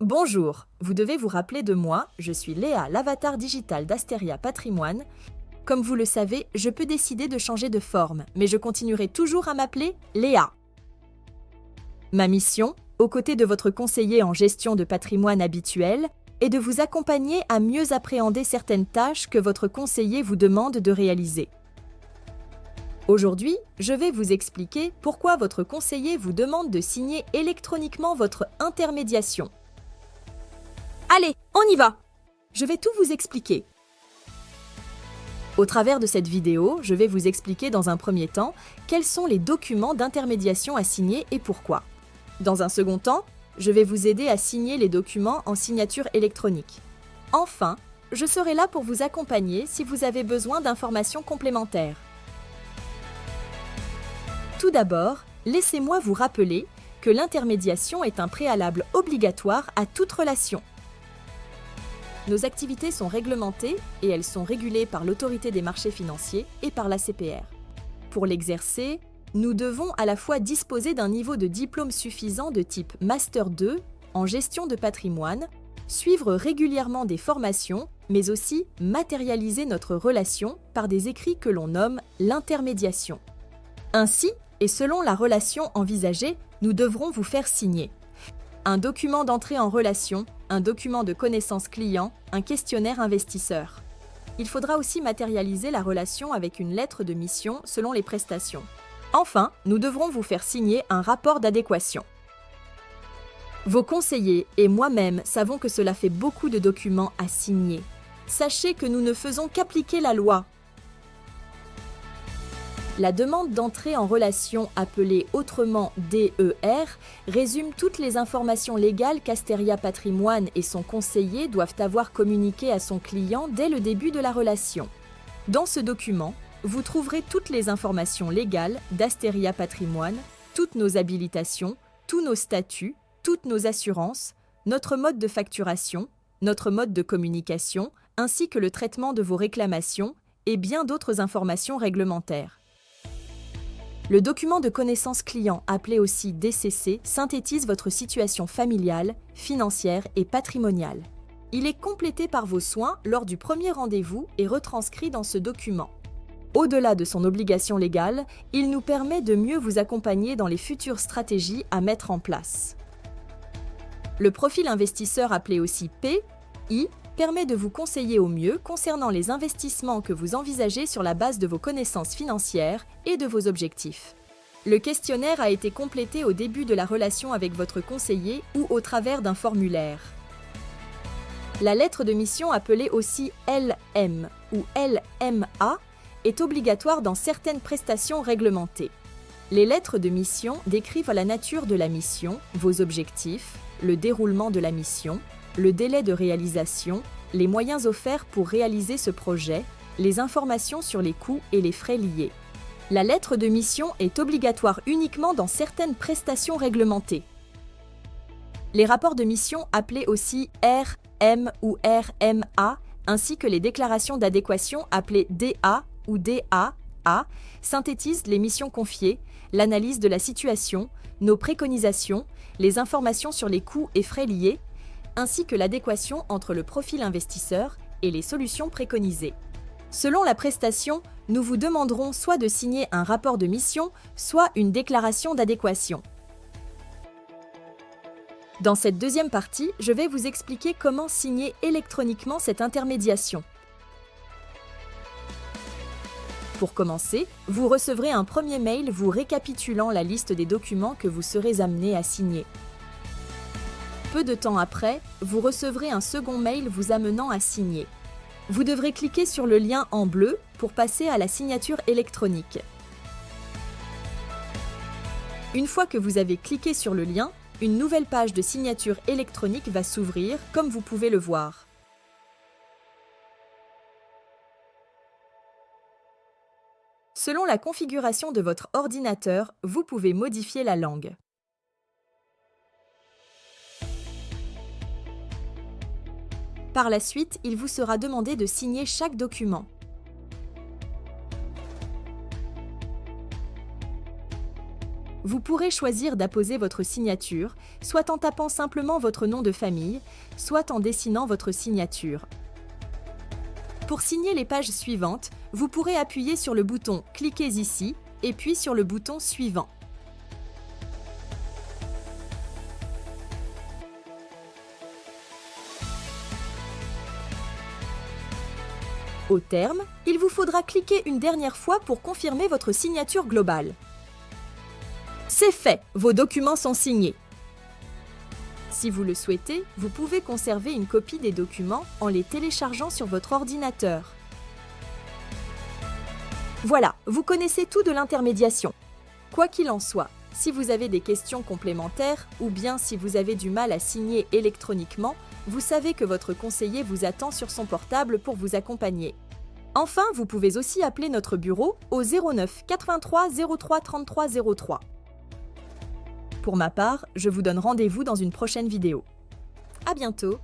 Bonjour, vous devez vous rappeler de moi, je suis Léa, l'avatar digital d'Asteria Patrimoine. Comme vous le savez, je peux décider de changer de forme, mais je continuerai toujours à m'appeler Léa. Ma mission, aux côtés de votre conseiller en gestion de patrimoine habituel, est de vous accompagner à mieux appréhender certaines tâches que votre conseiller vous demande de réaliser. Aujourd'hui, je vais vous expliquer pourquoi votre conseiller vous demande de signer électroniquement votre intermédiation. Allez, on y va! Je vais tout vous expliquer. Au travers de cette vidéo, je vais vous expliquer dans un premier temps quels sont les documents d'intermédiation à signer et pourquoi. Dans un second temps, je vais vous aider à signer les documents en signature électronique. Enfin, je serai là pour vous accompagner si vous avez besoin d'informations complémentaires. Tout d'abord, laissez-moi vous rappeler que l'intermédiation est un préalable obligatoire à toute relation. Nos activités sont réglementées et elles sont régulées par l'Autorité des marchés financiers et par l'ACPR. Pour l'exercer, nous devons à la fois disposer d'un niveau de diplôme suffisant de type Master 2 en gestion de patrimoine, suivre régulièrement des formations, mais aussi matérialiser notre relation par des écrits que l'on nomme l'intermédiation. Ainsi, et selon la relation envisagée, nous devrons vous faire signer un document d'entrée en relation, un document de connaissance client, un questionnaire investisseur. Il faudra aussi matérialiser la relation avec une lettre de mission selon les prestations. Enfin, nous devrons vous faire signer un rapport d'adéquation. Vos conseillers et moi-même savons que cela fait beaucoup de documents à signer. Sachez que nous ne faisons qu'appliquer la loi. La demande d'entrée en relation, appelée autrement DER, résume toutes les informations légales qu'Asteria Patrimoine et son conseiller doivent avoir communiquées à son client dès le début de la relation. Dans ce document, vous trouverez toutes les informations légales d'Asteria Patrimoine, toutes nos habilitations, tous nos statuts, toutes nos assurances, notre mode de facturation, notre mode de communication, ainsi que le traitement de vos réclamations et bien d'autres informations réglementaires. Le document de connaissance client, appelé aussi DCC, synthétise votre situation familiale, financière et patrimoniale. Il est complété par vos soins lors du premier rendez-vous et retranscrit dans ce document. Au-delà de son obligation légale, il nous permet de mieux vous accompagner dans les futures stratégies à mettre en place. Le profil investisseur, appelé aussi PI, permet de vous conseiller au mieux concernant les investissements que vous envisagez sur la base de vos connaissances financières et de vos objectifs. Le questionnaire a été complété au début de la relation avec votre conseiller ou au travers d'un formulaire. La lettre de mission, appelée aussi LM ou LMA, est obligatoire dans certaines prestations réglementées. Les lettres de mission décrivent la nature de la mission, vos objectifs, le déroulement de la mission, le délai de réalisation, les moyens offerts pour réaliser ce projet, les informations sur les coûts et les frais liés. La lettre de mission est obligatoire uniquement dans certaines prestations réglementées. Les rapports de mission, appelés aussi RM ou RMA, ainsi que les déclarations d'adéquation appelées DA ou DAA, synthétisent les missions confiées, l'analyse de la situation, nos préconisations, les informations sur les coûts et frais liés, ainsi que l'adéquation entre le profil investisseur et les solutions préconisées. Selon la prestation, nous vous demanderons soit de signer un rapport de mission, soit une déclaration d'adéquation. Dans cette deuxième partie, je vais vous expliquer comment signer électroniquement cette intermédiation. Pour commencer, vous recevrez un premier mail vous récapitulant la liste des documents que vous serez amené à signer. Peu de temps après, vous recevrez un second mail vous amenant à signer. Vous devrez cliquer sur le lien en bleu pour passer à la signature électronique. Une fois que vous avez cliqué sur le lien, une nouvelle page de signature électronique va s'ouvrir, comme vous pouvez le voir. Selon la configuration de votre ordinateur, vous pouvez modifier la langue. Par la suite, il vous sera demandé de signer chaque document. vous pourrez choisir d'apposer votre signature, soit en tapant simplement votre nom de famille, soit en dessinant votre signature. Pour signer les pages suivantes, vous pourrez appuyer sur le bouton « Cliquez ici » et puis sur le bouton « Suivant ». Au terme, il vous faudra cliquer une dernière fois pour confirmer votre signature globale. C'est fait, vos documents sont signés. Si vous le souhaitez, vous pouvez conserver une copie des documents en les téléchargeant sur votre ordinateur. Voilà, vous connaissez tout de l'intermédiation. Quoi qu'il en soit, si vous avez des questions complémentaires ou bien si vous avez du mal à signer électroniquement, vous savez que votre conseiller vous attend sur son portable pour vous accompagner. Enfin, vous pouvez aussi appeler notre bureau au 09 83 03 33 03. Pour ma part, je vous donne rendez-vous dans une prochaine vidéo. À bientôt!